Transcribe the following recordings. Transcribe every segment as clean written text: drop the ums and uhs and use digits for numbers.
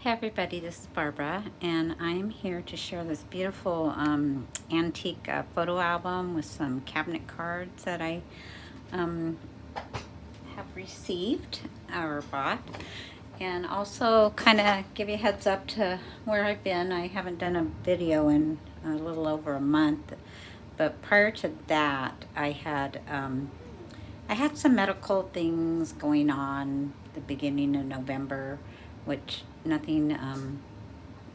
Hey everybody, this is Barbara, and I am here to share this beautiful antique photo album with some cabinet cards that I um, have received or bought, and also kind of give you a heads up to where I've been. I haven't done a video in a little over a month, but prior to that, I had some medical things going on the beginning of November, which nothing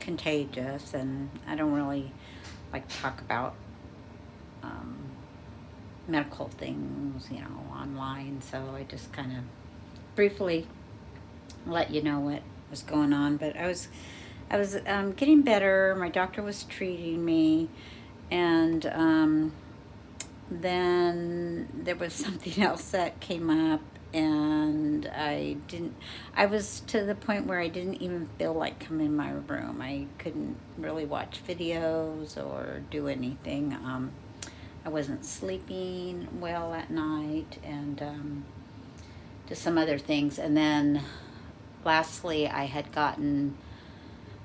contagious, and I don't really like to talk about um, medical things, online. So I just kind of briefly let you know what was going on. But I was getting better. My doctor was treating me, and then there was something else that came up, and I was to the point where I didn't even feel like coming in my room. I couldn't really watch videos or do anything. I wasn't sleeping well at night, and just some other things. And then lastly,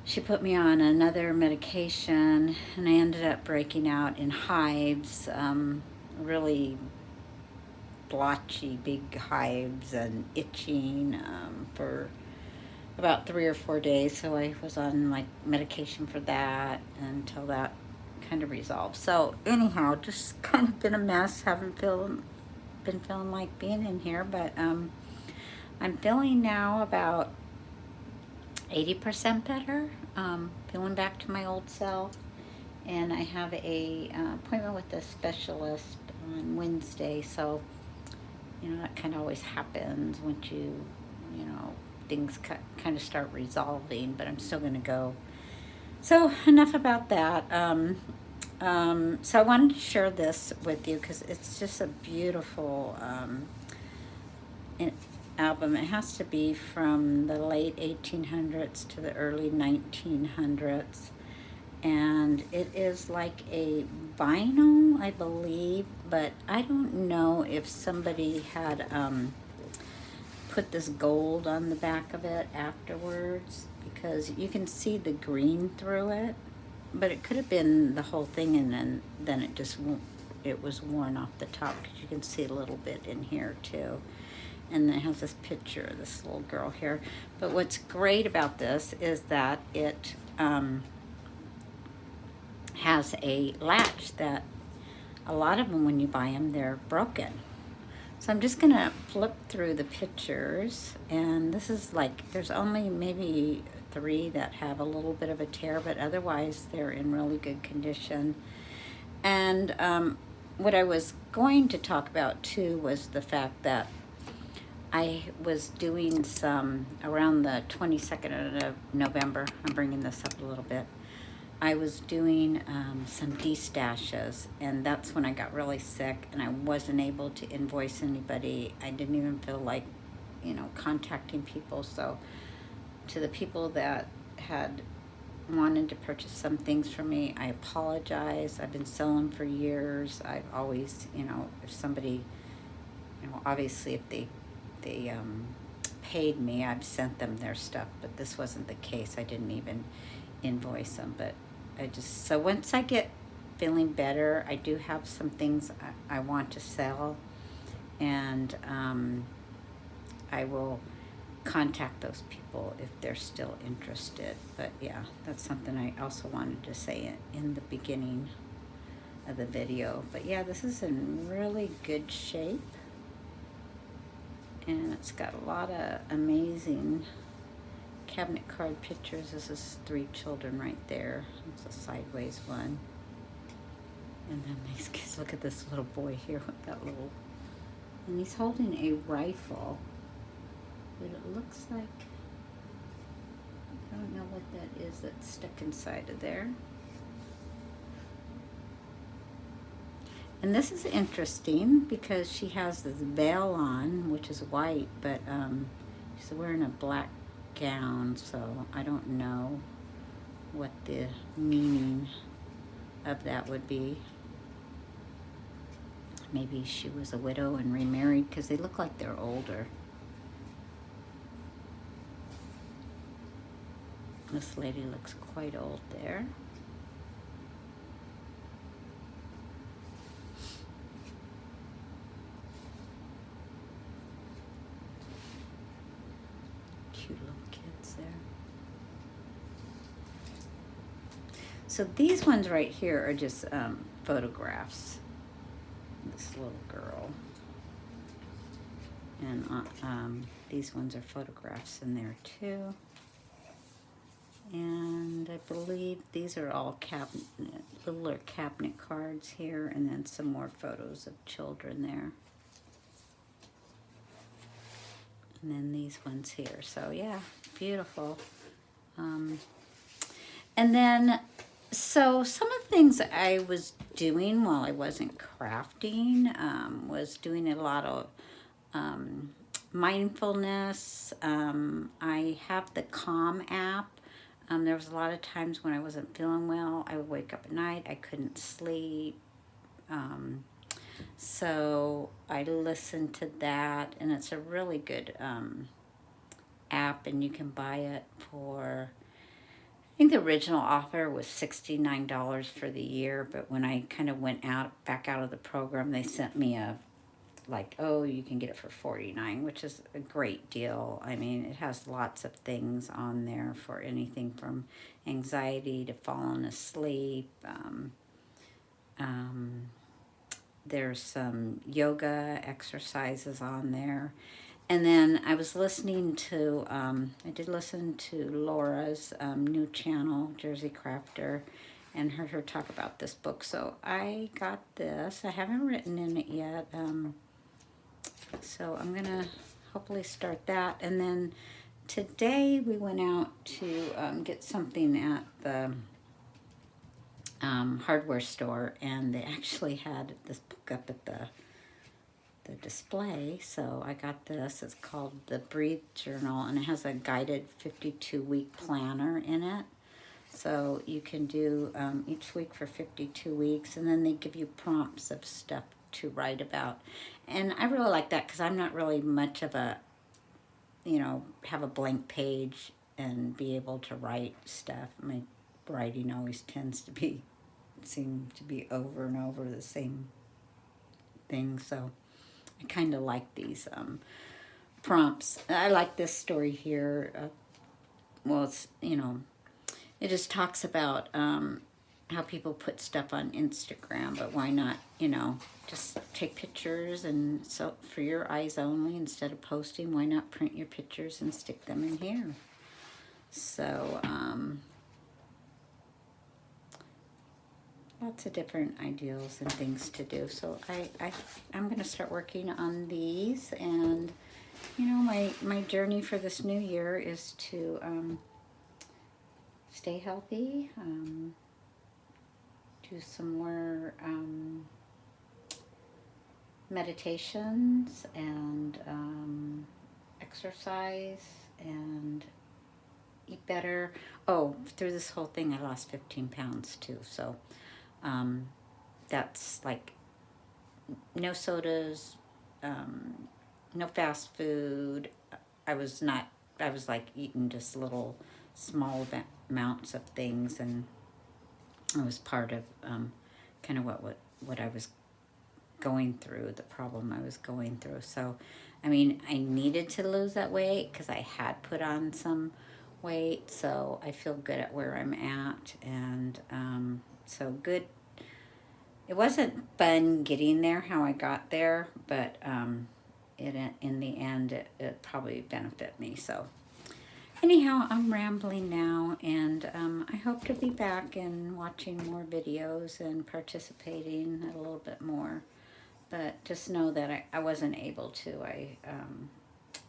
she put me on another medication, and I ended up breaking out in hives, really blotchy big hives and itching, for about 3 or 4 days. So I was on like medication for that until that kind of resolved. So anyhow, just kind of been a mess. Haven't been feeling like being in here, but I'm feeling now about 80% better. Feeling back to my old self, and I have a appointment with a specialist on Wednesday. So that kind of always happens once things kind of start resolving. But I'm still going to go. So enough about that. So I wanted to share this with you because it's just a beautiful album. It has to be from the late 1800s to the early 1900s. And it is like a vinyl, I believe, but I don't know if somebody had put this gold on the back of it afterwards, because you can see the green through it, but it could have been the whole thing, and then it was worn off the top, because you can see a little bit in here too. And it has this picture of this little girl here. But what's great about this is that it has a latch that a lot of them, when you buy them, they're broken. So I'm just gonna flip through the pictures, and this is like, there's only maybe 3 that have a little bit of a tear, but otherwise they're in really good condition. And what I was going to talk about too was the fact that I was doing some, around the 22nd of November, I'm bringing this up a little bit, I was doing some destashes, and that's when I got really sick, and I wasn't able to invoice anybody. I didn't even feel like, contacting people. So to the people that had wanted to purchase some things from me, I apologize. I've been selling for years. I've always, if somebody, obviously if they paid me, I've sent them their stuff, but this wasn't the case. I didn't even invoice them. But so once I get feeling better, I do have some things I want to sell, and I will contact those people if they're still interested. But yeah, that's something I also wanted to say in the beginning of the video. But yeah, this is in really good shape, and it's got a lot of amazing cabinet card pictures. This is 3 children right there. It's a sideways one. And then these kids, look at this little boy here with that little, and he's holding a rifle, but it looks like, I don't know what that is that's stuck inside of there. And this is interesting because she has this veil on, which is white, but she's wearing a black gown, so I don't know what the meaning of that would be. Maybe she was a widow and remarried, because they look like they're older. This lady looks quite old there. Cute little kids there. So these ones right here are just photographs. This little girl. And these ones are photographs in there too. And I believe these are all littler cabinet cards here, and then some more photos of children there. And then these ones here. So yeah, beautiful. And then, so some of the things I was doing while I wasn't crafting was doing a lot of mindfulness. I have the Calm app. There was a lot of times when I wasn't feeling well. I would wake up at night. I couldn't sleep. So I listened to that, and it's a really good app, and you can buy it for, I think the original offer was $69 for the year, but when I kind of went back out of the program, they sent me a, like, oh, you can get it for $49, which is a great deal. I mean, it has lots of things on there for anything from anxiety to falling asleep. There's some yoga exercises on there. And then I was listening to, I did listen to Laura's new channel, Jersey Crafter, and heard her talk about this book. So I got this. I haven't written in it yet. So I'm gonna hopefully start that. And then today we went out to get something at the hardware store, and they actually had this book up at the display. So I got this. It's called the Breathe Journal, and it has a guided 52-week planner in it. So you can do each week for 52 weeks, and then they give you prompts of stuff to write about. And I really like that because I'm not really much of a, you know, have a blank page and be able to write stuff. My writing always tends to seem to be over and over the same thing. So I kind of like these prompts. I like this story here. Well, it's, you know, it just talks about how people put stuff on Instagram, but why not, you know, just take pictures, and so for your eyes only, instead of posting, why not print your pictures and stick them in here? So lots of different ideals and things to do. So I'm going to start working on these, and you know, my journey for this new year is to stay healthy, do some more meditations and exercise and eat better. Oh, through this whole thing I lost 15 pounds too. So that's like no sodas, no fast food. I was like eating just little small amounts of things, and it was part of kind of what I was going through, the problem I was going through. So, I mean, I needed to lose that weight because I had put on some weight, so I feel good at where I'm at, and so good. It wasn't fun getting there, how I got there, but in the end, it probably benefit me. So anyhow, I'm rambling now, and I hope to be back and watching more videos and participating a little bit more. But just know that I wasn't able to.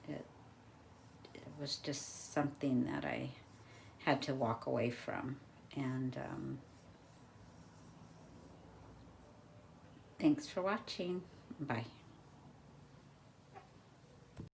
It was just something that I had to walk away from. And thanks for watching. Bye.